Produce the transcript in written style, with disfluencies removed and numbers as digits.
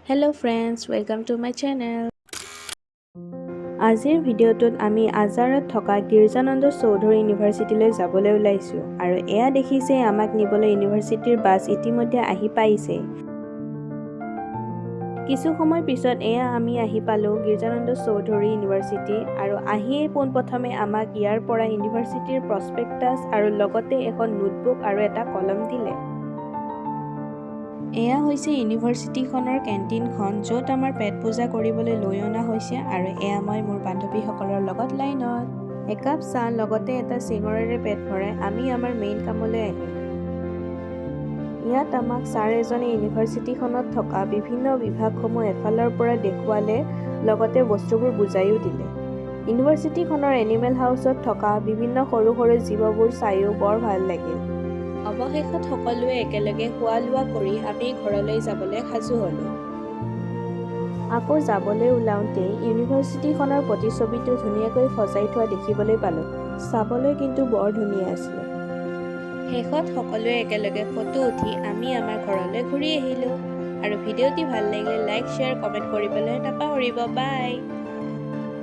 Hello friends, welcome to my channel. আজিৰ ভিডিঅ'টোত আমি আজাৰত থকা গিৰ্জানন্দ চৌধুৰী ইউনিভাৰ্চিটিলৈ যাবলৈ ওলাইছোঁ আৰু এয়া দেখিছে আমাক নিবলৈ ইউনিভাৰ্চিটিৰ বাছ ইতিমধ্যে আহি পাইছে। কিছু সময় পিছত এয়া আমি আহি পালোঁ গিৰ্জানন্দ চৌধুৰী ইউনিভাৰ্চিটি আৰু আহিয়েই পোনপ্ৰথমে আমাক ইয়াৰ পৰা ইউনিভাৰ্চিটিৰ প্ৰস্পেক্টাছ আৰু লগতে এখন নোটবুক আৰু এটা কলম দিলে। এয়া হৈছে ইউনিভাৰ্চিটিখনৰ কেণ্টিনখন য'ত আমাৰ পেট পূজা কৰিবলৈ লৈ অনা হৈছে আৰু এয়া মই মোৰ বান্ধৱীসকলৰ লগত লাইনত। একাপ চাহ লগতে এটা চিঙৰেৰে পেট ভৰাই আমি আমাৰ মেইন কামলৈ আহিলোঁ। ইয়াত আমাক ছাৰ এজনে ইউনিভাৰ্চিটিখনত থকা বিভিন্ন বিভাগসমূহ এফালৰ পৰা দেখুৱালে লগতে বস্তুবোৰ বুজাইও দিলে। ইউনিভাৰ্চিটিখনৰ এনিমেল হাউচত থকা বিভিন্ন সৰু সৰু জীৱবোৰ চাইও বৰ ভাল লাগিল। অৱশেষত সকলোৱে একেলগে খোৱা লোৱা কৰি আমি ঘৰলৈ যাবলৈ সাজু হ'লোঁ। আকৌ যাবলৈ ওলাওঁতেই ইউনিভাৰ্চিটিখনৰ প্ৰতিছবিটো ধুনীয়াকৈ সজাই থোৱা দেখিবলৈ পালোঁ। চাবলৈ কিন্তু বৰ ধুনীয়া আছিলে। শেষত সকলোৱে একেলগে ফটো উঠি আমি আমাৰ ঘৰলৈ ঘূৰি আহিলোঁ। আৰু ভিডিঅ'টি ভাল লাগিলে লাইক, শ্বেয়াৰ, কমেণ্ট কৰিবলৈ নাপাহৰিব। বাই।